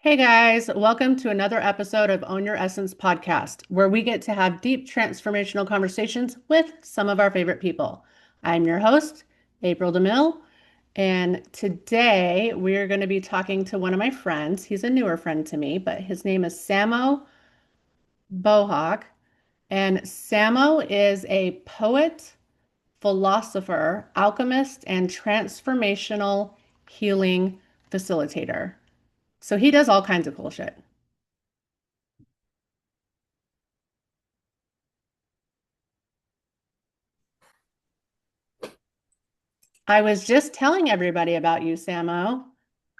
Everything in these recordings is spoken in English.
Hey guys, welcome to another episode of Own Your Essence podcast, where we get to have deep transformational conversations with some of our favorite people. I'm your host, April DeMille, and today we're going to be talking to one of my friends. He's a newer friend to me, but his name is Samo Bohak. And Samo is a poet, philosopher, alchemist, and transformational healing facilitator. So he does all kinds of cool shit. I was just telling everybody about you, Samo.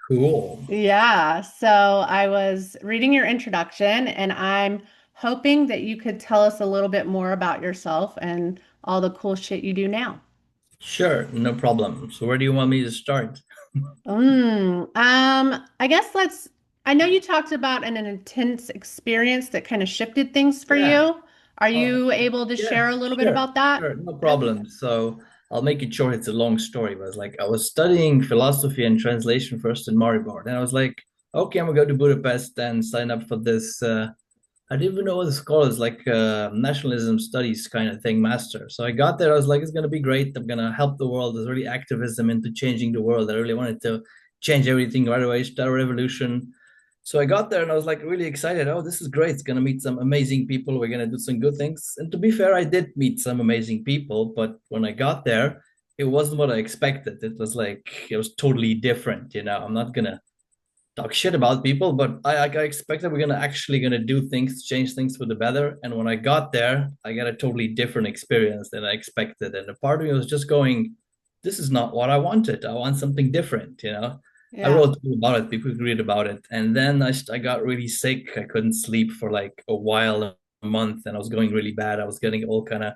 Cool. Yeah, so I was reading your introduction and I'm hoping that you could tell us a little bit more about yourself and all the cool shit you do now. Sure, no problem. So where do you want me to start? I guess I know you talked about an intense experience that kind of shifted things for Yeah. you. Are Uh, you able to yeah, share a little bit sure, about that? sure, no Okay. problem. So I'll make it short. It's a long story, but it's like I was studying philosophy and translation first in Maribor. Then I was like, okay, I'm gonna go to Budapest and sign up for this. I didn't even know what it's called. It's like nationalism studies kind of thing, master. So I got there. I was like, it's gonna be great. I'm gonna help the world. There's really activism into changing the world. I really wanted to change everything right away, start a revolution. So I got there and I was like really excited. Oh, this is great. It's gonna meet some amazing people. We're gonna do some good things. And to be fair, I did meet some amazing people, but when I got there, it wasn't what I expected. It was like it was totally different. I'm not gonna talk shit about people, but I expected we're gonna do things, change things for the better. And when I got there, I got a totally different experience than I expected. And a part of me was just going, "This is not what I wanted. I want something different." I Yeah. wrote about it. People agreed about it, and then I got really sick. I couldn't sleep for like a while, a month, and I was going really bad. I was getting all kind of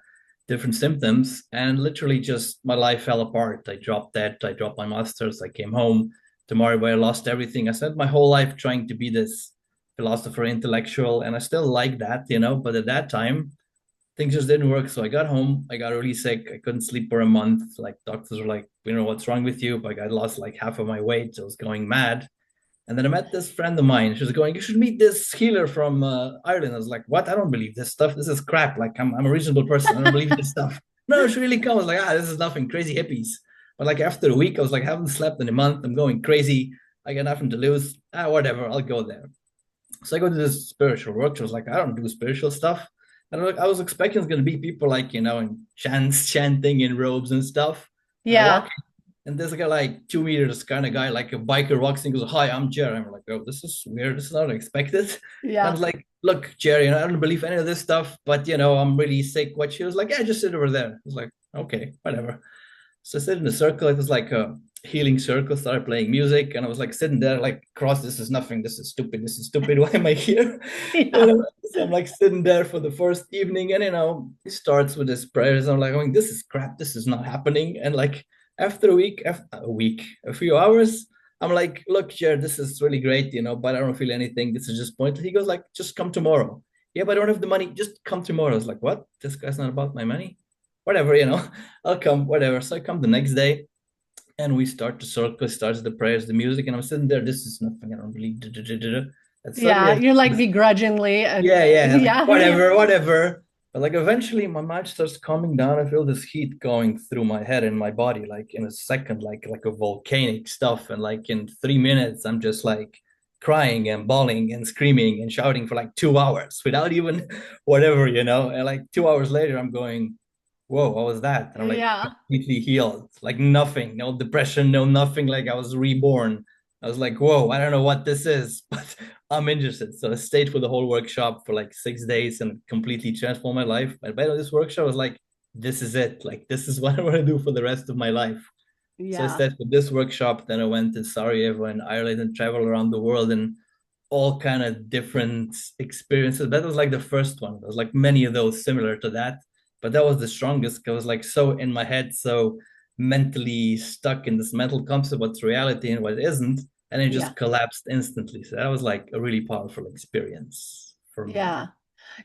different symptoms, and literally just my life fell apart. I dropped that. I dropped my masters. I came home tomorrow where I lost everything. I spent my whole life trying to be this philosopher, intellectual, and I still like that. But at that time, things just didn't work. So I got home, I got really sick. I couldn't sleep for a month. Like doctors were like, what's wrong with you? But I lost like half of my weight. So I was going mad. And then I met this friend of mine. She was going, you should meet this healer from Ireland. I was like, what? I don't believe this stuff. This is crap. Like, I'm a reasonable person. I don't believe this stuff. No, she really comes. I was like, this is nothing. Crazy hippies. But like after a week, I was like, I haven't slept in a month. I'm going crazy. I got nothing to lose. Whatever. I'll go there. So I go to this spiritual work. She was like, I don't do spiritual stuff. And I was expecting it's going to be people like, in chants, chanting in robes and stuff. And I Yeah. walk and there's like a like 2 meters kind of guy, like a biker walks in and goes, "Hi, I'm Jerry." I'm like, "Oh, this is weird. This is not expected." And I Yeah. was like, "Look, Jerry, I don't believe any of this stuff, but I'm really sick." What she was like, "Yeah, just sit over there." I was like, "Okay, whatever." So I sit in a circle. It was like a healing circle. Started playing music, and I was like sitting there, like, "Cross, this is nothing. This is stupid. This is stupid. Why am I here?" You Yeah. know. So I'm like sitting there for the first evening, and he starts with his prayers. I'm like, going, "This is crap. This is not happening." And like after a few hours, I'm like, "Look, Jared, this is really great, but I don't feel anything. This is just pointless." He goes like, "Just come tomorrow." Yeah, but I don't have the money. Just come tomorrow. I was like, "What? This guy's not about my money." Whatever. I'll come, whatever. So I come the next day and we start the circle, starts the prayers, the music, and I'm sitting there, this is nothing, I don't believe. And suddenly Yeah. You're like begrudgingly, yeah, yeah, like yeah, yeah. whatever. But like eventually my mind starts calming down. I feel this heat going through my head and my body, like in a second, like a volcanic stuff. And like in 3 minutes, I'm just like crying and bawling and screaming and shouting for like 2 hours without even whatever. And like 2 hours later, I'm going, whoa, what was that? And I'm like Yeah. completely healed, like nothing, no depression, no nothing. Like I was reborn. I was like, whoa, I don't know what this is, but I'm interested. So I stayed for the whole workshop for like 6 days and completely transformed my life. And by the end of this workshop, I was like, this is it. Like, this is what I want to do for the rest of my life. So I Yeah. stayed for this workshop. Then I went to Sarajevo and Ireland and traveled around the world and all kind of different experiences. That was like the first one. There was like many of those similar to that, but that was the strongest because I was like so in my head, so mentally stuck in this mental concept what's reality and what isn't, and it Yeah. just collapsed instantly. So that was like a really powerful experience for me. Yeah.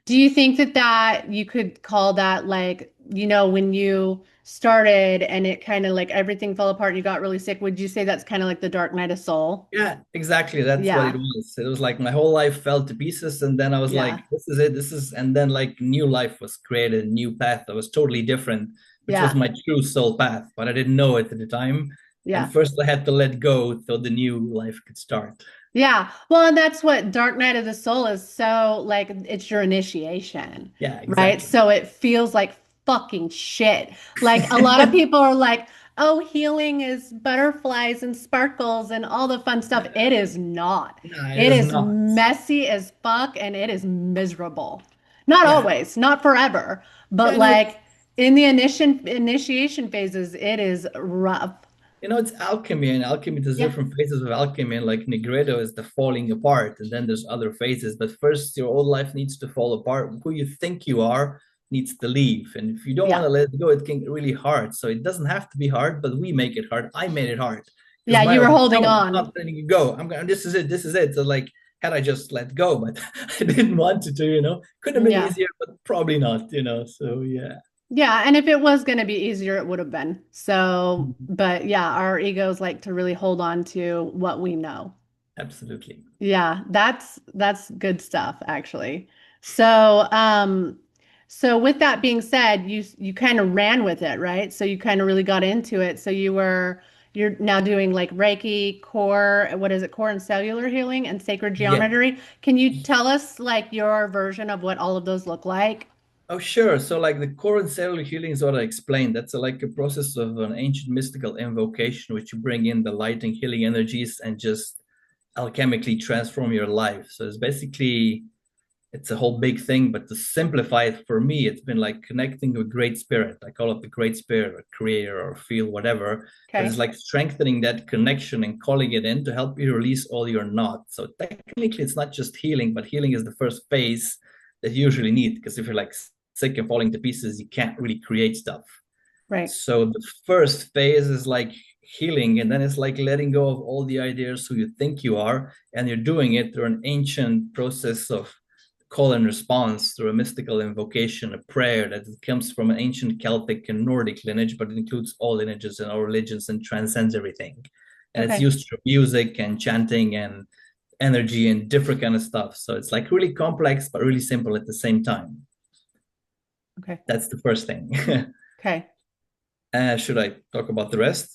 Do you think that you could call that like, when you started and it kind of like everything fell apart and you got really sick, would you say that's kind of like the dark night of soul? Yeah, exactly. That's what it Yeah. was. It was like my whole life fell to pieces, and then I was Yeah. like, "This is it. This is," and then like new life was created, a new path that was totally different, which was Yeah. my true soul path, but I didn't know it at the time. And Yeah. first, I had to let go so the new life could start. Yeah. Well, and that's what Dark Night of the Soul is. So, like, it's your initiation, Yeah, right? exactly. So it feels like fucking shit. Like, a lot of people are like, oh, healing is butterflies and sparkles and all the fun stuff. It is not. No, it It is is not. messy as fuck and it is miserable. Not Yeah, always, not forever, but yeah. No, like in the initiation phases, it is rough. it's alchemy, and alchemy, there's Yeah. different phases of alchemy, and like Negredo is the falling apart, and then there's other phases. But first, your old life needs to fall apart. Who you think you are needs to leave, and if you don't want Yeah. to let it go, it can get really hard. So it doesn't have to be hard, but we make it hard. I made it hard because Yeah. mine You was were like, holding no, I'm on. not letting you go. I'm going. This is it. This is it. So like, had I just let go, but I didn't want to, could have been Yeah. easier, but probably not. So yeah, Yeah, and if it was going to be easier, it would have been. So, but yeah, our egos like to really hold on to what we know. absolutely. Yeah, that's good stuff actually. So, so with that being said, you kind of ran with it, right? So you kind of really got into it. So you're now doing like Reiki, core, what is it? Core and cellular healing and sacred Yeah. geometry. Can you tell us like your version of what all of those look like? Oh, sure. So, like the core and cellular healing is what I explained. That's like a process of an ancient mystical invocation, which you bring in the light and healing energies and just alchemically transform your life. So it's basically it's a whole big thing, but to simplify it for me, it's been like connecting with great spirit. I call it the great spirit or creator or feel whatever, but it's Okay. like strengthening that connection and calling it in to help you release all your knots. So technically, it's not just healing, but healing is the first phase that you usually need because if you're like sick and falling to pieces, you can't really create stuff. Right. So the first phase is like healing, and then it's like letting go of all the ideas who you think you are, and you're doing it through an ancient process of call and response through a mystical invocation, a prayer that comes from an ancient Celtic and Nordic lineage, but it includes all lineages and all religions and transcends everything. And it's Okay. used through music and chanting and energy and different kind of stuff. So it's like really complex, but really simple at the same time. Okay. That's the first thing. Okay. Should I talk about the rest?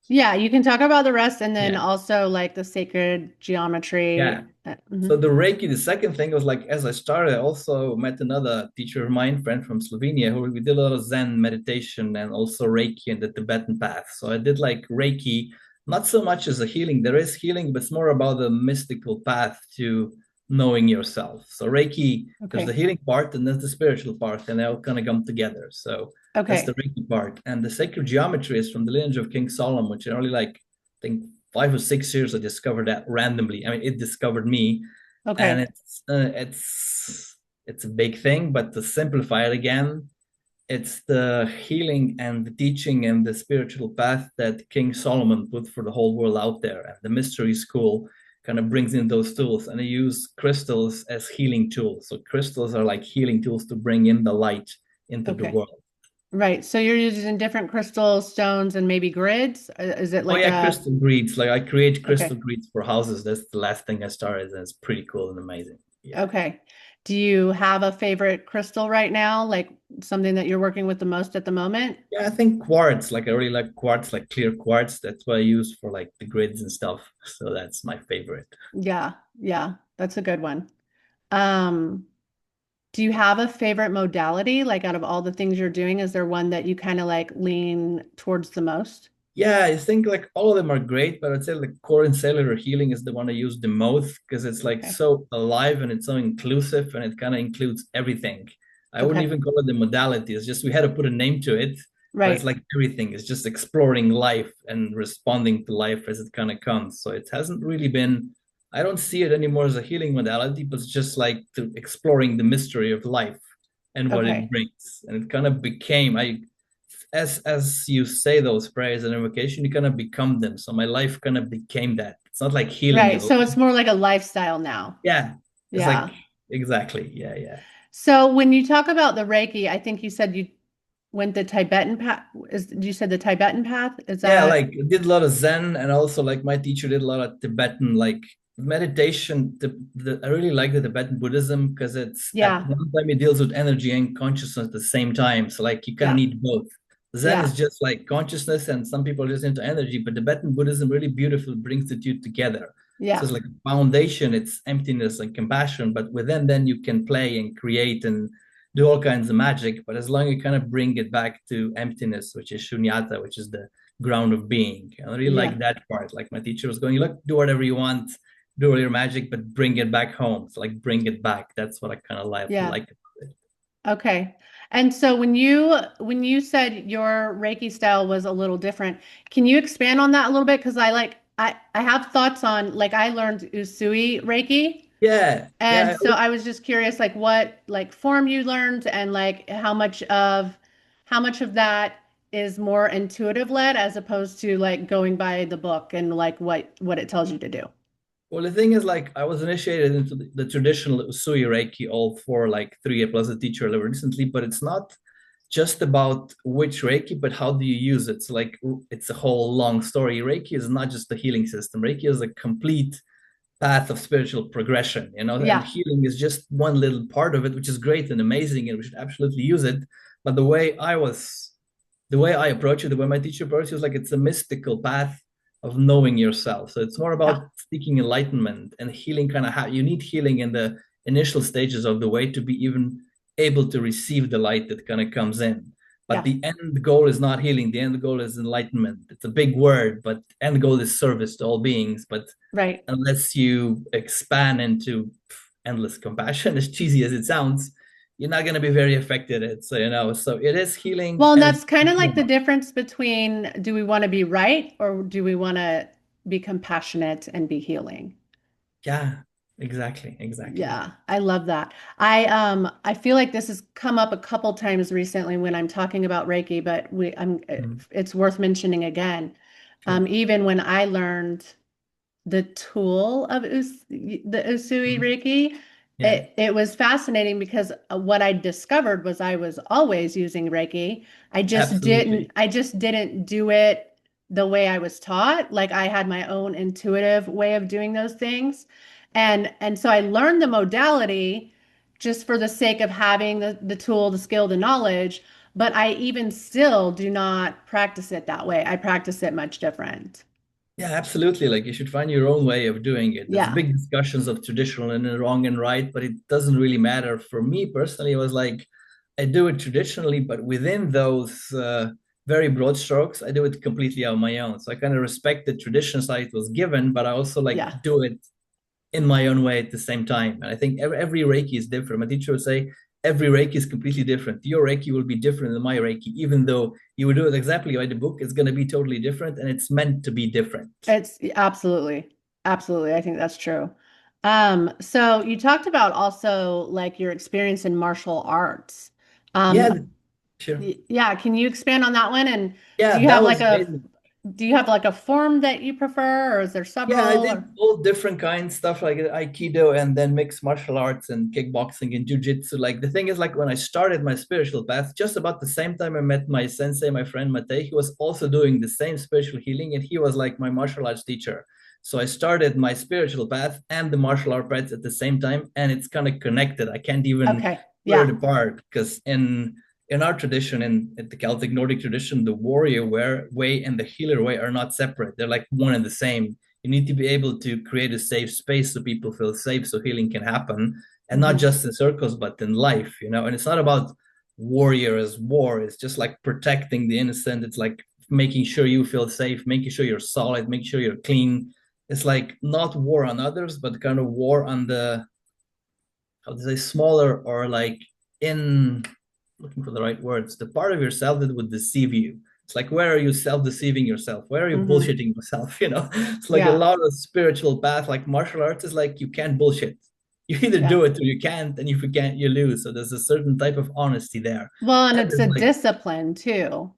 Yeah, you can talk about the rest and then Yeah. also like the sacred Yeah. geometry. So Mhm. the Reiki, the second thing was like as I started, I also met another teacher of mine, friend from Slovenia, who we did a lot of Zen meditation and also Reiki and the Tibetan path. So I did like Reiki, not so much as a healing. There is healing, but it's more about the mystical path to knowing yourself. So Reiki, there's the Okay. healing part and there's the spiritual part, and they all kind of come together. So that's the Okay. Reiki part. And the sacred geometry is from the lineage of King Solomon, which are only like I think 5 or 6 years I discovered that randomly. I mean, it discovered me, and Okay. it's a big thing. But to simplify it again, it's the healing and the teaching and the spiritual path that King Solomon put for the whole world out there. And the mystery school kind of brings in those tools, and they use crystals as healing tools. So crystals are like healing tools to bring in the light into the Okay. world. Right. So you're using different crystal stones and maybe grids? Is it Oh like yeah, a crystal grids. Like I create crystal okay. grids for houses. That's the last thing I started, and it's pretty cool and amazing. Yeah. Okay. Do you have a favorite crystal right now? Like something that you're working with the most at the moment? Yeah, I think quartz. Like I really like quartz, like clear quartz. That's what I use for like the grids and stuff. So that's my favorite. Yeah. Yeah. That's a good one. Um, do you have a favorite modality? Like out of all the things you're doing, is there one that you kind of like lean towards the most? Yeah, I think like all of them are great, but I'd say like core and cellular healing is the one I use the most because it's like Okay. so alive and it's so inclusive and it kind of includes everything. I wouldn't Okay. even call it the modality. It's just we had to put a name to it, but it's Right. like everything. It's just exploring life and responding to life as it kind of comes. So it hasn't really been, I don't see it anymore as a healing modality, but it's just like to exploring the mystery of life and what it Okay. brings. And it kind of became, I as you say those prayers and invocation, you kind of become them. So my life kind of became that. It's not like healing Right. is So it's more like a lifestyle now. yeah. It's like Yeah. exactly. Yeah, yeah. So when you talk about the Reiki, I think you said you went the Tibetan path. You said the Tibetan path? Is Yeah, that? like I did a lot of Zen, and also like my teacher did a lot of Tibetan like meditation. I really like the Tibetan Buddhism because it's at Yeah, one time it deals with energy and consciousness at the same time. So like you kind of yeah, need both. Zen is yeah, just like consciousness, and some people are just into energy, but Tibetan Buddhism really beautiful brings the two together. So yeah, it's like a foundation, it's emptiness and compassion, but within then you can play and create and do all kinds of magic. But as long as you kind of bring it back to emptiness, which is shunyata, which is the ground of being. I really yeah, like that part. Like my teacher was going, look, do whatever you want, do all your magic, but bring it back home. So like bring it back. That's what I kind of yeah. like about it. Okay. And so when you said your Reiki style was a little different, can you expand on that a little bit? Because I have thoughts on like I learned Usui Reiki. Yeah, And yeah. so I was just curious, like what like form you learned and like how much of that is more intuitive led as opposed to like going by the book and like what it tells you to do. Well, the thing is, like, I was initiated into the traditional Usui Reiki all for like 3 year plus a teacher recently, but it's not just about which Reiki, but how do you use it? So, like, it's a whole long story. Reiki is not just a healing system. Reiki is a complete path of spiritual progression, and Yeah, healing is just one little part of it, which is great and amazing, and we should absolutely use it. But the way I approach it, the way my teacher approaches it, is like it's a mystical path of knowing yourself. So it's more yeah, about seeking enlightenment and healing. Kind of how you need healing in the initial stages of the way to be even able to receive the light that kind of comes in. But yeah, the end goal is not healing. The end goal is enlightenment. It's a big word, but end goal is service to all beings. But right. unless you expand into endless compassion, as cheesy as it sounds, you're not going to be very effective at it. So it is healing Well, and and it's that's kind of like the more. difference between do we want to be right or do we want to be compassionate and be healing? Yeah, exactly, exactly. Yeah, I love that. I feel like this has come up a couple times recently when I'm talking about Reiki, but Mm, it's worth mentioning again. sure. Even when I learned the tool of the Usui Mhm. Reiki, Yeah, it was fascinating because what I discovered was I was always using Reiki. absolutely. I just didn't do it the way I was taught. Like I had my own intuitive way of doing those things. And so I learned the modality just for the sake of having the tool, the skill, the knowledge, but I even still do not practice it that way. I practice it much different. Yeah, absolutely. Like you should find your own way of doing it. There's Yeah. big discussions of traditional and wrong and right, but it doesn't really matter. For me personally, it was like I do it traditionally, but within those very broad strokes, I do it completely on my own. So I kind of respect the traditions that it was given, but I also like Yeah. do it in my own way at the same time. And I think every Reiki is different. My teacher would say every Reiki is completely different. Your Reiki will be different than my Reiki, even though you would do it exactly by the book. It's going to be totally different, and it's meant to be different. It's absolutely, absolutely. I think that's true. So you talked about also like your experience in martial arts. Um, Yeah, sure. yeah, can you expand on that one? And do Yeah, you that have like was a amazing. do you have like a form that you prefer, or is there Yeah, I several? did Or all different kinds stuff like Aikido and then mixed martial arts and kickboxing and jujitsu. Like the thing is, like when I started my spiritual path, just about the same time I met my sensei, my friend Matei, he was also doing the same spiritual healing and he was like my martial arts teacher. So I started my spiritual path and the martial art path at the same time, and it's kind of connected. I can't even okay, split it yeah, apart because in our tradition, in the Celtic Nordic tradition, the warrior way and the healer way are not separate. They're like one and the same. You need to be able to create a safe space so people feel safe so healing can happen, and not hmm, just in circles but in life. And it's not about warrior as war. It's just like protecting the innocent. It's like making sure you feel safe, making sure you're solid, making sure you're clean. It's like not war on others but kind of war on the, how to say, smaller, or like, in looking for the right words, the part of yourself that would deceive you. It's like, where are you self-deceiving yourself? Where are you hmm, bullshitting yourself? It's like a yeah, lot of spiritual path. Like martial arts is like you can't bullshit. You either yeah. do it or you can't, and if you can't, you lose. So there's a certain type of honesty there. Well, and And it's there's a like, discipline too.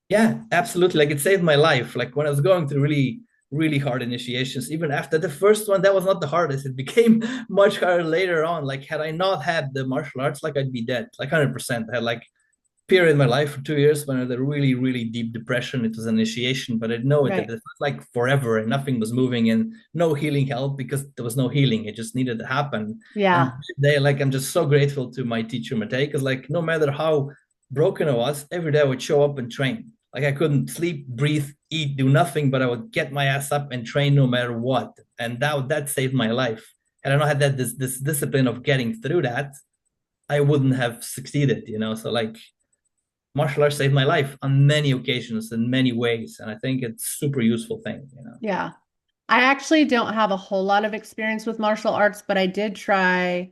yeah, absolutely. Like it saved my life. Like when I was going through really really hard initiations. Even after the first one, that was not the hardest. It became much harder later on. Like had I not had the martial arts, like I'd be dead, like 100%. I had like period in my life for 2 years when I had a really, really deep depression. It was an initiation, but I know it that Right. it was like forever and nothing was moving and no healing help because there was no healing. It just needed to happen. And Yeah. today, like I'm just so grateful to my teacher Matei, because like no matter how broken I was, every day I would show up and train. Like I couldn't sleep, breathe, eat, do nothing, but I would get my ass up and train no matter what. And that saved my life. And I know I had that this discipline of getting through that, I wouldn't have succeeded, you know. So like martial arts saved my life on many occasions in many ways, and I think it's super useful thing, you know. Yeah. I actually don't have a whole lot of experience with martial arts, but I did try.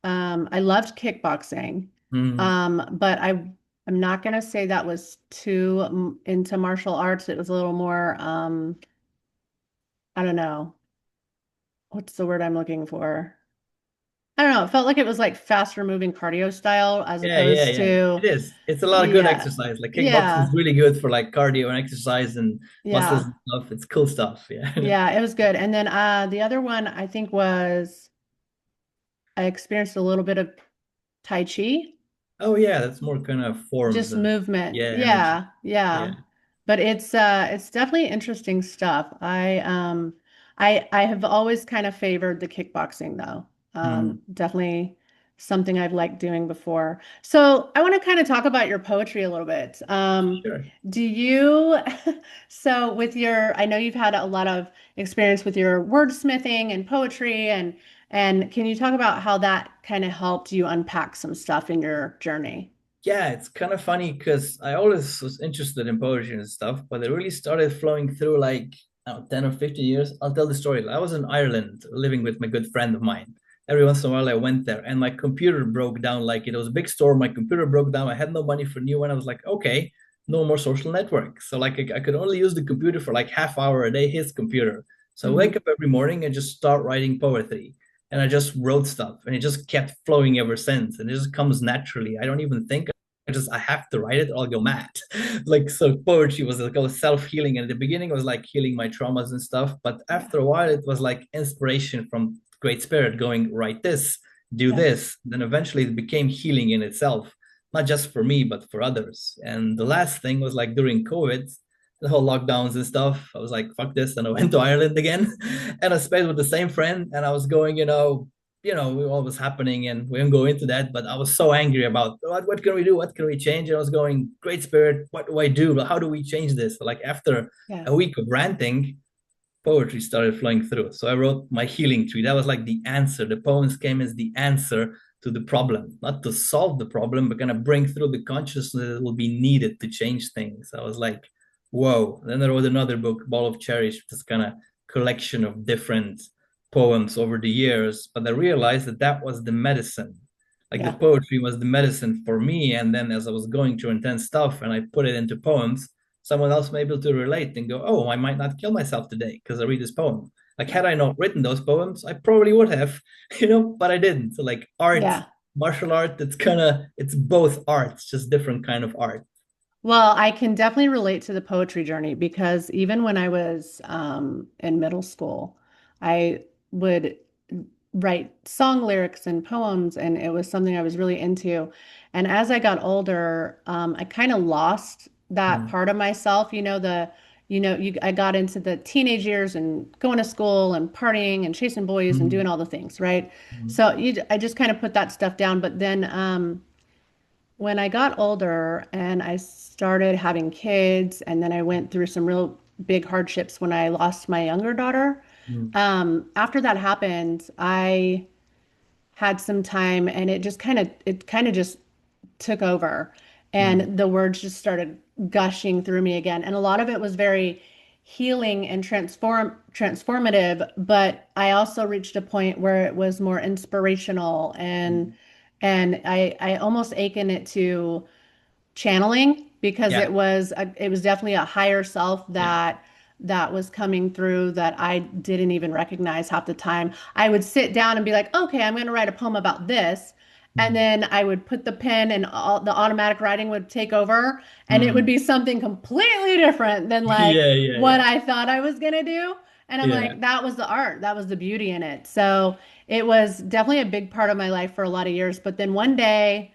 I loved kickboxing. Mm. But I'm not gonna say that was too into martial arts. It was a little more, I don't know, what's the word I'm looking for? I don't know. It felt like it was like faster moving cardio style as opposed Yeah, to, it is. It's a lot of good yeah, exercise. Like kickboxing is yeah, really good for like cardio and exercise and muscles yeah, and stuff. It's cool stuff. Yeah. yeah, it was good. And then the other one I think was I experienced a little bit of Tai Chi. Oh yeah, that's more kind of forms Just and movement. yeah, energy. Yeah, Yeah. yeah. But it's definitely interesting stuff. I have always kind of favored the kickboxing though. Mm. Definitely something I've liked doing before. So I want to kind of talk about your poetry a little bit. Sure. Do you so with your I know you've had a lot of experience with your wordsmithing and poetry and can you talk about how that kind of helped you unpack some stuff in your journey? Yeah, it's kind of funny because I always was interested in poetry and stuff, but it really started flowing through like, I don't know, 10 or 15 years. I'll tell the story. I was in Ireland living with my good friend of mine. Every once in a while I went there and my computer broke down. Like it was a big store. My computer broke down. I had no money for new one. I was like, okay, no more social network. So like I could only use the computer for like half hour a day, his computer. So I wake Hmm. up every morning and just start writing poetry, and I just wrote stuff and it just kept flowing ever since. And it just comes naturally. I don't even think I have to write it or I'll go mad. Like so poetry was like a self-healing. And at the beginning it was like healing my traumas and stuff. But Yeah. after a while it was like inspiration from Great Spirit going, write this, do Yeah. this. Then eventually it became healing in itself, not just for me, but for others. And the last thing was like during COVID, the whole lockdowns and stuff. I was like, fuck this. And I went to Ireland again. And I spent with the same friend. And I was going, what was happening, and we won't go into that. But I was so angry about what can we do? What can we change? And I was going, Great Spirit, what do I do? How do we change this? Like after Yeah. a week of ranting, poetry started flowing through. So I wrote my healing tree. That was like the answer. The poems came as the answer to the problem, not to solve the problem, but kind of bring through the consciousness that will be needed to change things. I was like, whoa. Then I wrote another book, Ball of Cherish, this kind of collection of different poems over the years. But I realized that that was the medicine. Like the Yeah. poetry was the medicine for me. And then as I was going through intense stuff and I put it into poems, someone else may be able to relate and go, oh, I might not kill myself today because I read this poem. Like, had I not written those poems, I probably would have, but I didn't. So, like, art, Yeah. martial art, it's both arts, just different kind of art. Well, I can definitely relate to the poetry journey because even when I was in middle school, I would write song lyrics and poems, and it was something I was really into. And as I got older, I kind of lost that Mm, part of myself. I got into the teenage years and going to school and partying and chasing boys and mm, doing all the things, right? mm, I just kind of put that stuff down. But then when I got older and I started having kids, and then I went through some real big hardships when I lost my younger daughter. mm, After that happened, I had some time and it kind of just took over mm. and the words just started gushing through me again. And a lot of it was very healing and transformative, but I also reached a point where it was more inspirational Mm. and I almost akin it to channeling because Yeah, it was definitely a higher self yeah. that was coming through that I didn't even recognize half the time. I would sit down and be like, okay, I'm going to write a poem about this. and Mm. then I would put the pen and all the automatic writing would take over and it would Mm. be something completely different than like Yeah, yeah, what yeah. I thought I was gonna do. And I'm Yeah. like, that was the art, that was the beauty in it. So it was definitely a big part of my life for a lot of years. But then one day,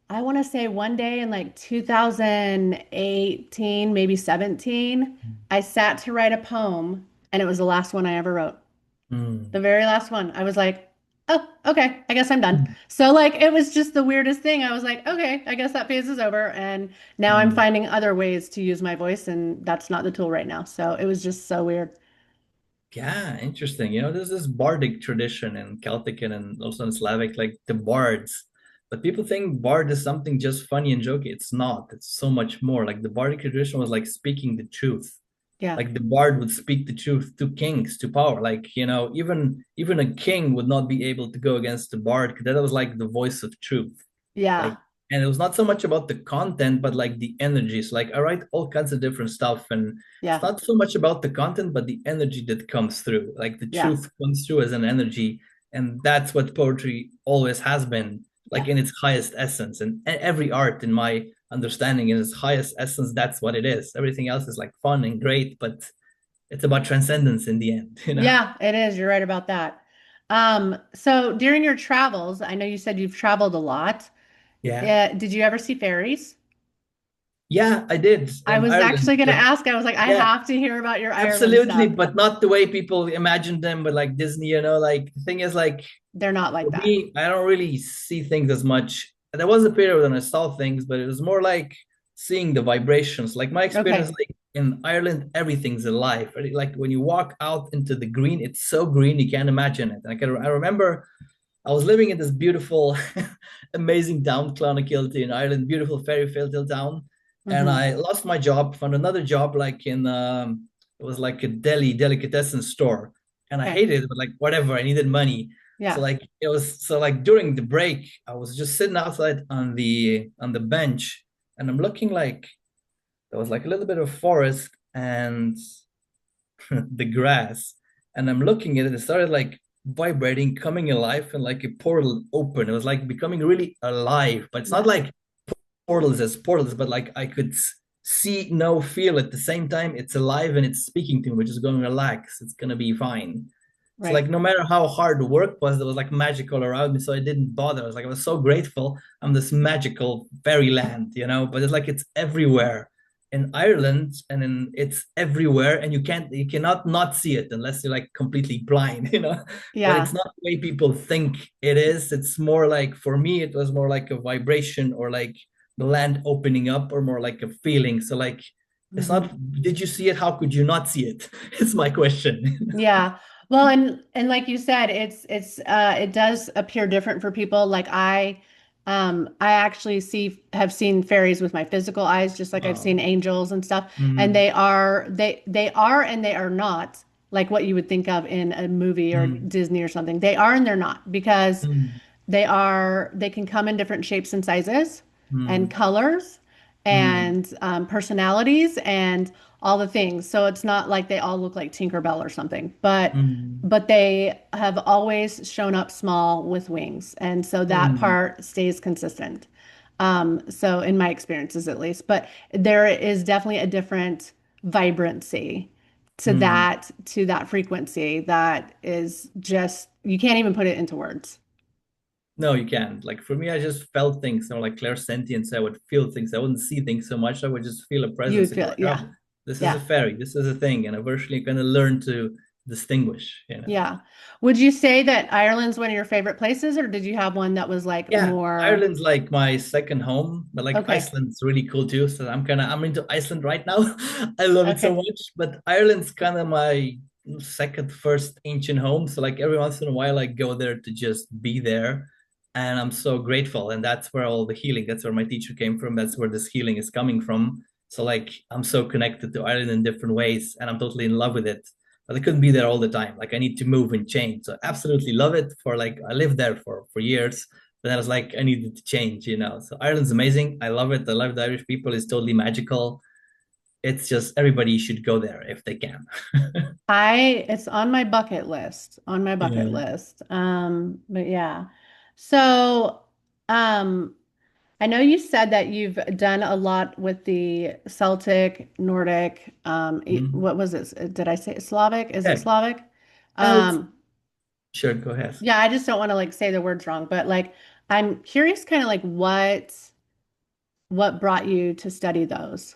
I want to say one day in like 2018, maybe 17, I sat to write a poem and it was the last one I ever wrote. The Mm. very last one. I was like, oh, okay, I guess I'm done. So like it was just the weirdest thing. I was like, okay, I guess that phase is over. And now I'm Mm. finding other ways to use my voice, and that's not the tool right now. So it was just so weird. Yeah, interesting. There's this bardic tradition in Celtic and also in Slavic, like the bards. But people think bard is something just funny and jokey. It's not. It's so much more. Like the bardic tradition was like speaking the truth. Yeah. Like the bard would speak the truth to kings, to power. Like, even a king would not be able to go against the bard because that was like the voice of truth. Yeah. Like, and it was not so much about the content, but like the energies. Like I write all kinds of different stuff, and it's Yeah. not so much about the content, but the energy that comes through. Like the Yeah. truth comes through as an energy, and that's what poetry always has been, like Yeah. in its highest essence. And every art, in my understanding, in its highest essence, that's what it is. Everything else is like fun and great, but it's about transcendence in the end. Yeah, it is. You're right about that. So during your travels, I know you said you've traveled a lot. Yeah. Did you ever see fairies? Yeah, I did I in was Ireland, actually going to but ask. I was like, I yeah. have to hear about your Ireland Absolutely, stuff. but not the way people imagine them, but like Disney. Like the thing is, like They're not like for that. me, I don't really see things as much. There was a period when I saw things, but it was more like seeing the vibrations. Like my experience, Okay. like in Ireland, everything's alive. Right? Like when you walk out into the green, it's so green you can't imagine it. I remember I was living in this beautiful, amazing town, Clonakilty in Ireland, beautiful fairy tale town. And Hmm. I lost my job, found another job like it was like a deli delicatessen store. And I Okay. hated it, but like whatever, I needed money. So Yeah. like it was so like during the break, I was just sitting outside on the bench and I'm looking like there was like a little bit of forest and the grass, and I'm looking at it. It started like vibrating, coming alive, and like a portal open. It was like becoming really alive, but it's not Yeah. like portals as portals, but like I could see, know, feel at the same time. It's alive and it's speaking to me, which is going to relax. It's gonna be fine. So Right. like no matter how hard the work was, there was like magical around me, so I didn't bother. I was so grateful. I'm this magical fairyland. But it's like it's everywhere in Ireland, and it's everywhere, and you cannot not see it unless you're like completely blind. But it's Yeah. not the way people think it is. It's more like for me, it was more like a vibration or like the land opening up, or more like a feeling. So like it's Hmm. not, did you see it? How could you not see it? It's my question. Yeah. Well, and like you said, it does appear different for people. Like I actually have seen fairies with my physical eyes, just like I've Oh. seen angels and stuff. And Mm, they are and they are not like what you would think of in a movie or mm, Disney or something. They are and they're not because mm, they can come in different shapes and sizes and mm, colors mm, and personalities and all the things. So it's not like they all look like Tinkerbell or something, mm, but they have always shown up small with wings, and so that mm, part stays consistent. So in my experiences at least, but there is definitely a different vibrancy mm. to that frequency that is just you can't even put it into words. No, you can't. Like for me, I just felt things, like clairsentience. I would feel things. I wouldn't see things so much. I would just feel a You presence would and go feel, like, yeah, oh, this is a yeah, fairy. This is a thing. And eventually kind of learn to distinguish. yeah. Would you say that Ireland's one of your favorite places, or did you have one that was like Yeah, more Ireland's like my second home, but like okay, Iceland's really cool too. So I'm into Iceland right now. I love it so okay, much. But Ireland's kind of my second, first ancient home. So like every once in a while I go there to just be there. And I'm so grateful. And that's where all the healing, that's where my teacher came from. That's where this healing is coming from. So like I'm so connected to Ireland in different ways, and I'm totally in love with it. But I couldn't be there all the time. Like I need to move and change. So absolutely love it. For like I lived there for years, but I was like, I needed to change. So Ireland's amazing. I love it. I love the Irish people. It's totally magical. It's just everybody should go there if they can. it's on my bucket list, on my bucket Yeah. list. But yeah. So, um, I know you said that you've done a lot with the Celtic, Nordic, Mhm. what was it? Did I say Slavic? Is it Yeah. Slavic? It's Um, sure. Go ahead. yeah, I just don't want to like say the words wrong, but like I'm curious kind of like what brought you to study those?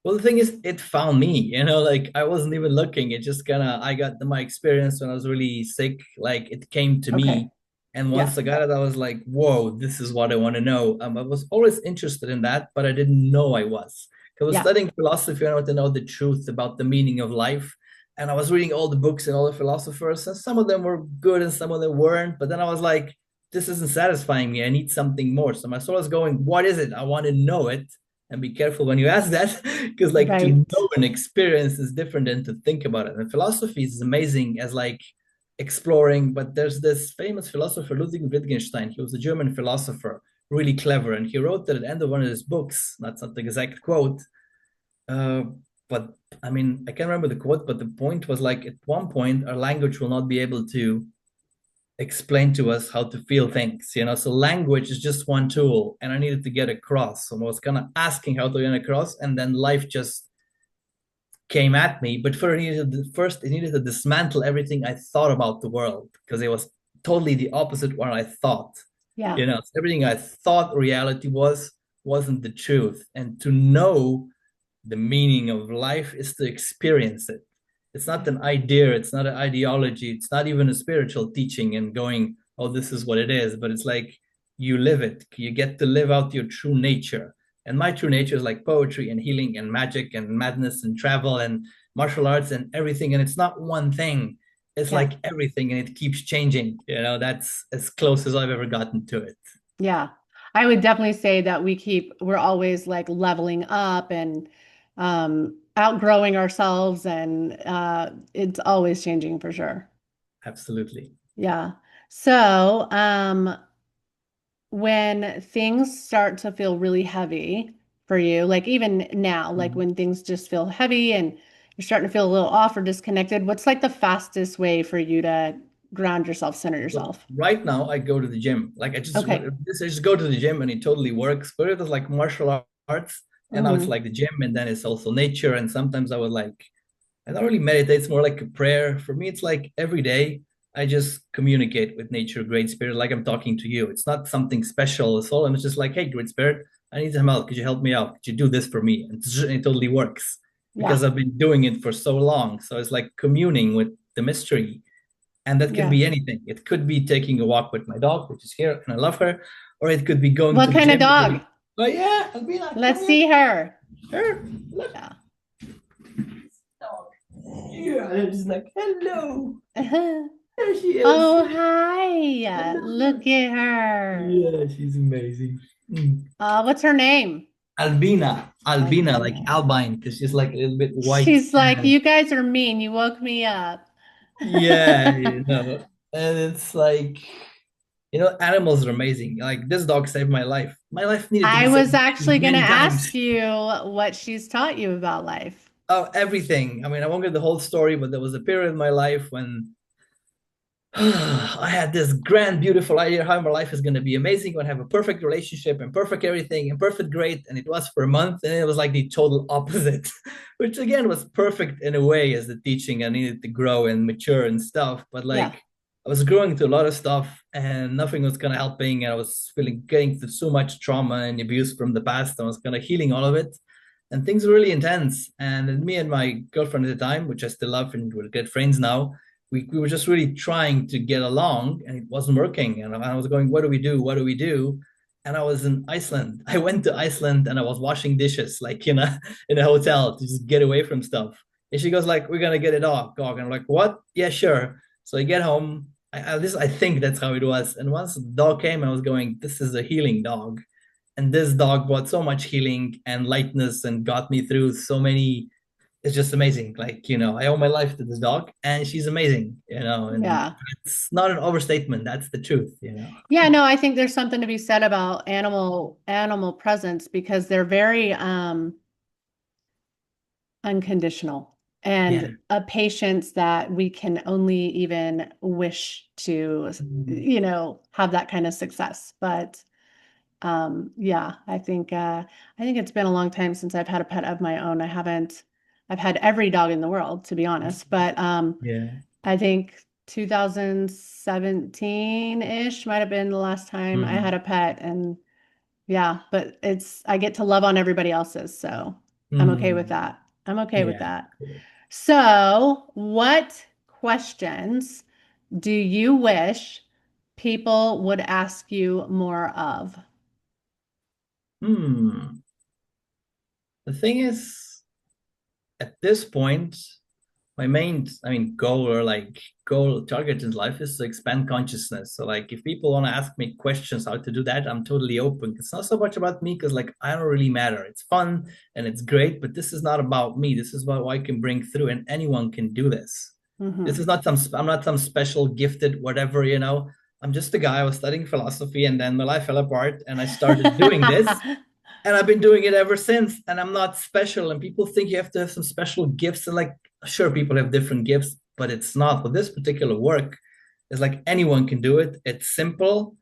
Well, the thing is, it found me, like I wasn't even looking. It just kind of, I got my experience when I was really sick. Like it came to Okay. me. And Yeah. once I got it, I was like, whoa, this is what I want to know. I was always interested in that, but I didn't know I was. I was Yeah. studying philosophy. I wanted to know the truth about the meaning of life. And I was reading all the books and all the philosophers, and some of them were good and some of them weren't. But then I was like, this isn't satisfying me. I need something more. So my soul was going, what is it? I want to know it, and be careful when you ask that because like to Right. know an experience is different than to think about it. And philosophy is amazing as like exploring, but there's this famous philosopher Ludwig Wittgenstein. He was a German philosopher, really clever, and he wrote that at the end of one of his books. That's not the exact quote, uh, but I mean I can't remember the quote, but the point was like at one point our language will not be able to explain to us how to feel things. So language is just one tool, and I needed to get across. So I was kind of asking how to get across, and then life just came at me. But first, it needed to dismantle everything I thought about the world, because it was totally the opposite what I thought. Yeah. So everything I thought reality wasn't the truth, and to know the meaning of life is to experience it. It's not an idea, it's not an ideology, it's not even a spiritual teaching and going, oh, this is what it is, but it's like you live it. You get to live out your true nature. And my true nature is like poetry and healing and magic and madness and travel and martial arts and everything. And it's not one thing, it's Yeah. like everything, and it keeps changing. That's as close as I've ever gotten to it. Yeah. I would definitely say that we're always like leveling up and outgrowing ourselves and it's always changing for sure. Absolutely. Yeah. So, when things start to feel really heavy for you, like even now, like Mhm. when things just feel heavy and you're starting to feel a little off or disconnected, what's like the fastest way for you to ground yourself, center So yourself? right now I go to the gym. Like Okay. I just go to the gym and it totally works. But it was like martial arts, and now it's Hmm. like the gym, and then it's also nature. And sometimes I would like, I don't really meditate. It's more like a prayer. For me, it's like every day I just communicate with nature, great spirit, like I'm talking to you. It's not something special at all. I'm just like, hey, great spirit, I need some help. Could you help me out? Could you do this for me? And it totally works because Yeah. I've been doing it for so long. So it's like communing with the mystery, and that can Yeah. be anything. It could be taking a walk with my dog, which is here, and I love her, or it could be going What to the kind of gym. dog? Oh yeah, Albina, come Let's here. see her. Her, look. Yeah. Dog. Yeah, and she's like, hello. There she is. Oh, hi. Hello. Look at her. Yeah, she's amazing. Mm. What's her name? Albina, like Albina. albine, because she's like a little bit white. She's like, you guys are mean. You woke me up. Yeah, and it's like, animals are amazing. Like this dog saved my life. My life needed to be I saved was actually going to many ask times. you what she's taught you about life. Oh, everything. I mean, I won't get the whole story, but there was a period in my life when I had this grand, beautiful idea how my life is going to be amazing. I'm going to have a perfect relationship and perfect everything and perfect great. And it was for a month. And it was like the total opposite, which again was perfect in a way as the teaching. I needed to grow and mature and stuff. But Yeah. like I was growing through a lot of stuff and nothing was kind of helping. And I was getting through so much trauma and abuse from the past. I was kind of healing all of it. And things were really intense. And me and my girlfriend at the time, which I still love and we're good friends now, we were just really trying to get along and it wasn't working. And I was going, what do we do? What do we do? And I was in Iceland. I went to Iceland and I was washing dishes, like, in a hotel to just get away from stuff. And she goes like, we're going to get a dog. And I'm like, what? Yeah, sure. So I get home. At least I think that's how it was. And once the dog came, I was going, this is a healing dog. And this dog brought so much healing and lightness and got me through so many. It's just amazing. Like, I owe my life to this dog and she's amazing, and Yeah. it's not an overstatement. That's the truth. Yeah, no, I think there's something to be said about animal presence because they're very unconditional. and Yeah. a patience that we can only even wish to, Mm. have that kind of success. But yeah, I think it's been a long time since I've had a pet of my own. I've had every dog in the world, to be honest, but Yeah. I think 2017-ish might have been the last time I had Mm. a pet. And yeah, but I get to love on everybody else's, so I'm okay with Mm. that. I'm okay with Yeah. that. So, what questions do you wish people would ask you more of? Hmm. The thing is, at this point, my main, goal or like goal target in life is to expand consciousness. So like, if people want to ask me questions how to do that, I'm totally open. It's not so much about me because like I don't really matter. It's fun and it's great, but this is not about me. This is about what I can bring through, and anyone can do this. This Hmm. is not some. I'm not some special gifted whatever. I'm just a guy. I was studying philosophy, and then my life fell apart, and I started doing this, and I've been doing it ever since. And I'm not special. And people think you have to have some special gifts. And like, sure, people have different gifts, but it's not. With this particular work, it's like anyone can do it. It's simple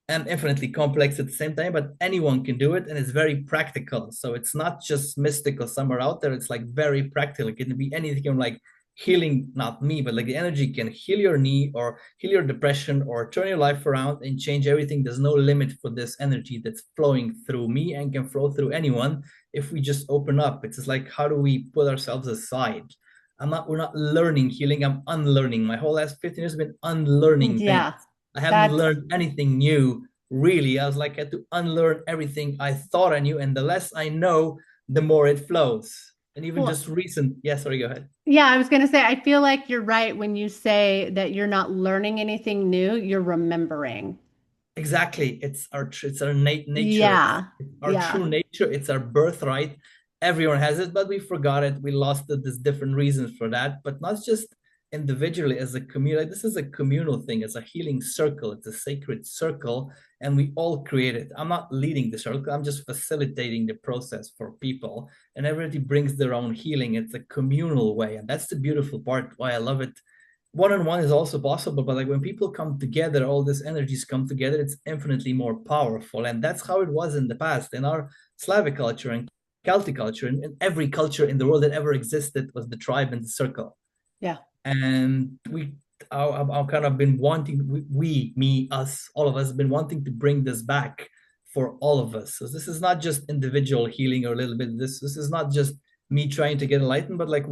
and infinitely complex at the same time, but anyone can do it, and it's very practical. So it's not just mystical somewhere out there. It's like very practical. It can be anything from like healing, not me, but like the energy can heal your knee or heal your depression or turn your life around and change everything. There's no limit for this energy that's flowing through me and can flow through anyone if we just open up. It's just like, how do we put ourselves aside? We're not learning healing. I'm unlearning. My whole last 15 years have been unlearning things. Yeah, I haven't that's learned anything new, really. I was like, I had to unlearn everything I thought I knew. And the less I know, the more it flows. And even well, just recent, yeah, sorry, go ahead. yeah, I was going to say, I feel like you're right when you say that you're not learning anything new, you're remembering. Exactly. It's our nature. It's Yeah, our yeah, true nature. It's our birthright. Everyone has it, but we forgot it. We lost it. There's different reasons for that, but not just individually as a community. This is a communal thing. It's a healing circle. It's a sacred circle, and we all create it. I'm not leading the circle. I'm just facilitating the process for people, and everybody brings their own healing. It's a communal way, and that's the beautiful part. Why I love it. One-on-one is also possible, but like when people come together, all these energies come together, it's infinitely more powerful. And that's how it was in the past. In our Slavic culture and Celtic culture, and in every culture in the world that ever existed was the tribe and the circle. yeah, And I've kind of been wanting, me, us, all of us have been wanting to bring this back for all of us. So this is not just individual healing or a little bit. This is not just me trying to get enlightened, but like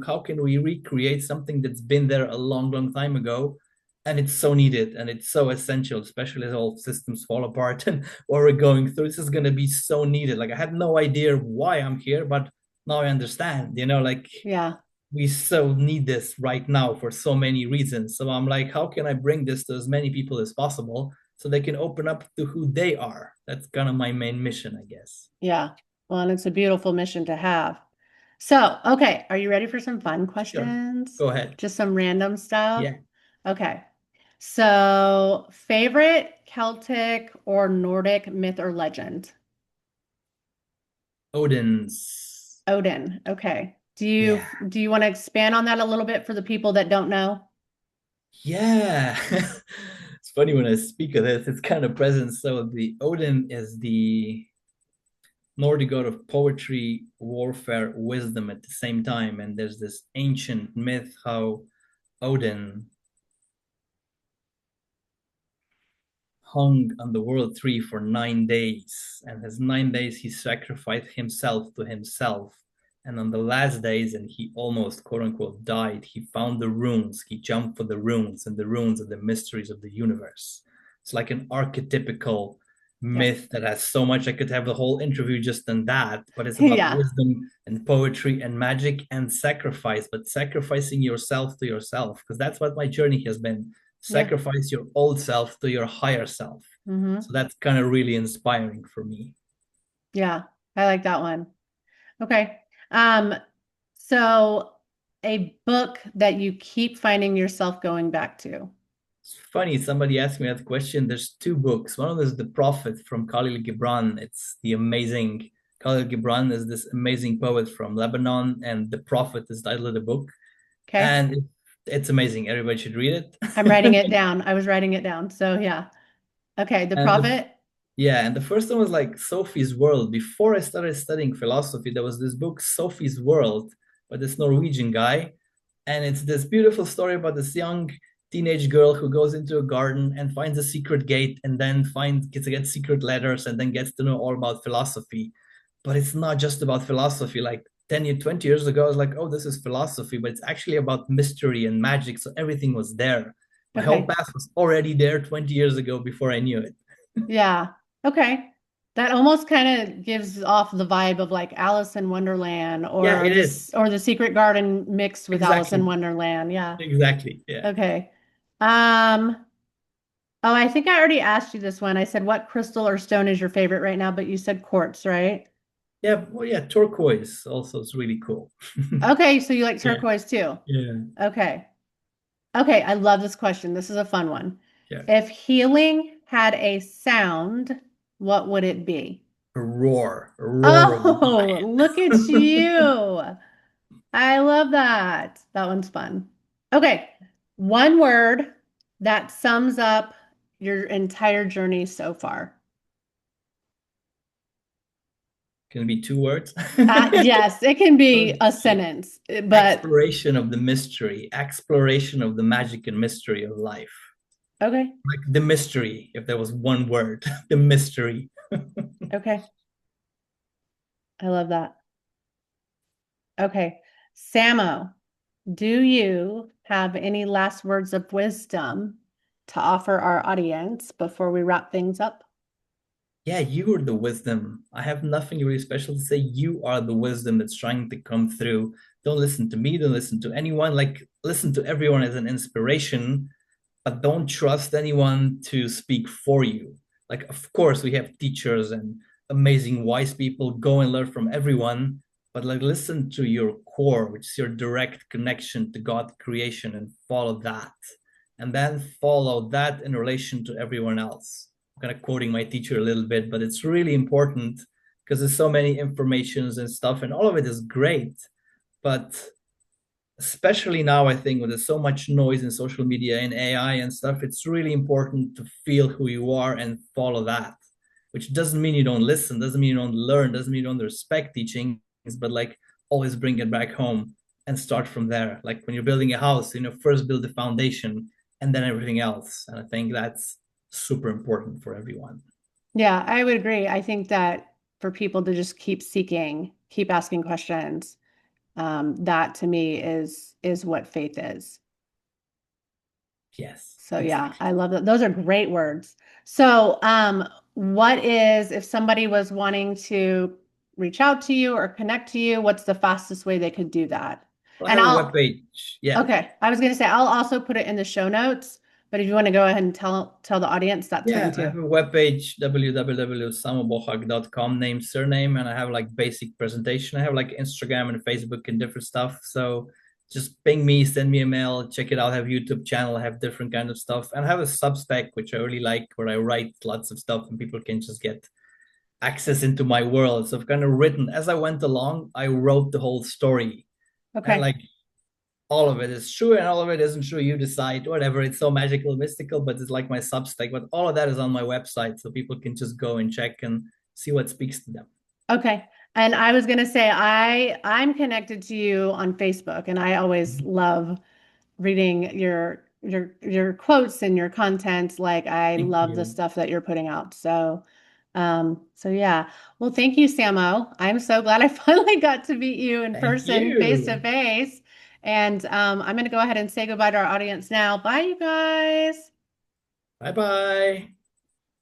how can we recreate something that's been there a long, long time ago? And it's so needed and it's so essential, especially as all systems fall apart and what we're going through. This is going to be so needed. Like I had no idea why I'm here, but now I understand, like yeah, we so need this right now for so many reasons. So I'm like, how can I bring this to as many people as possible so they can open up to who they are? That's kind of my main mission, I guess. yeah. Well, and it's a beautiful mission to have. So, okay, are you ready for some fun Sure. questions? Go ahead. Just some random stuff? Yeah. Okay. So, favorite Celtic or Nordic myth or legend? Odin's. Odin. Okay. Do you Yeah. do you want to expand on that a little bit for the people that don't know? Yeah. It's funny when I speak of this, it's kind of present. So the Odin is the Nordic god of poetry, warfare, wisdom at the same time. And there's this ancient myth how Odin hung on the world tree for 9 days. And his 9 days, he sacrificed himself to himself. And on the last days, and he almost quote unquote died, he found the runes. He jumped for the runes, and the runes are the mysteries of the universe. It's like an archetypical Yeah. myth that has so much. I could have the whole interview just on that, but it's about Yeah. wisdom and poetry and magic and sacrifice, but sacrificing yourself to yourself, because that's what my journey has been. Yeah. Sacrifice your old self to your higher self. Hmm. So that's kind of really inspiring for me. Yeah. I like that one. Okay. Um, so a book that you keep finding yourself going back to. It's funny, somebody asked me that question. There's two books. One of them is The Prophet from Khalil Gibran. It's the amazing Khalil Gibran is this amazing poet from Lebanon, and The Prophet is the title of the book. Okay. And it's amazing. Everybody should read I'm writing it. it down. I was writing it down. So yeah. Okay. The And Prophet. yeah, and the first one was like Sophie's World. Before I started studying philosophy, there was this book, Sophie's World, by this Norwegian guy. And it's this beautiful story about this young teenage girl who goes into a garden and finds a secret gate and then gets to get secret letters and then gets to know all about philosophy. But it's not just about philosophy. Like 20 years ago, I was like, oh, this is philosophy, but it's actually about mystery and magic. So everything was there. My whole Okay. path was already there 20 years ago before I knew it. Yeah. Okay. That almost kind of gives off the vibe of like Alice in Wonderland Yeah, or it is. this or the Secret Garden mixed with Alice in Exactly. Wonderland. Yeah. Exactly. Yeah. Okay. Um, oh, I think I already asked you this one. I said, what crystal or stone is your favorite right now? But you said quartz, right? Yeah. Well, yeah. Turquoise also is really cool. Okay, so you like Yeah. turquoise too. Yeah. Okay. Okay, I love this question. This is a fun one. Yeah. If healing had a sound, what would it be? A roar of the Oh, look at lion. you. I love that. That one's fun. Okay, one word that sums up your entire journey so far. Can it be two words? Yes, it can be a Okay. sentence, but Exploration of the mystery, exploration of the magic and mystery of life. okay, Like the mystery, if there was one word, the mystery. okay. I love that. Okay, Samo, do you have any last words of wisdom to offer our audience before we wrap things up? Yeah, you are the wisdom. I have nothing really special to say. You are the wisdom that's trying to come through. Don't listen to me, don't listen to anyone. Like, listen to everyone as an inspiration, but don't trust anyone to speak for you. Like, of course, we have teachers and amazing wise people. Go and learn from everyone, but like, listen to your core, which is your direct connection to God creation, and follow that. And then follow that in relation to everyone else. I'm kind of quoting my teacher a little bit, but it's really important because there's so many informations and stuff, and all of it is great. But especially now, I think when there's so much noise in social media and AI and stuff, it's really important to feel who you are and follow that. Which doesn't mean you don't listen, doesn't mean you don't learn, doesn't mean you don't respect teachings, but like always bring it back home and start from there. Like when you're building a house, first build the foundation and then everything else. And I think that's super important for everyone. Yeah, I would agree. I think that for people to just keep seeking, keep asking questions, that to me is what faith is. Yes, So yeah, exactly. I love that. Those are great words. So, what is if somebody was wanting to reach out to you or connect to you, what's the fastest way they could do that? Well, I And have a I'll webpage. Yeah. Okay, I was going to say I'll also put it in the show notes, but if you want to go ahead and tell the audience, that's fine Yeah, I too. have a webpage, www.samobohak.com, name, surname, and I have like basic presentation. I have like Instagram and Facebook and different stuff. So just ping me, send me a mail, check it out. I have YouTube channel, I have different kind of stuff, and I have a Substack which I really like, where I write lots of stuff and people can just get access into my world. So I've kind of written as I went along. I wrote the whole story, and Okay. like all of it is true and all of it isn't true. You decide, whatever. It's so magical, mystical, but it's like my Substack. But all of that is on my website, so people can just go and check and see what speaks to them. Okay. And I was going to say I'm connected to you on Facebook and I always love reading your quotes and your content. Like I Thank love the you. stuff that you're putting out. So yeah. Well, thank you, Samo. I'm so glad I finally got to meet you in Thank person, face to you. face. And I'm going to go ahead and say goodbye to our audience now. Bye, you guys. Bye bye.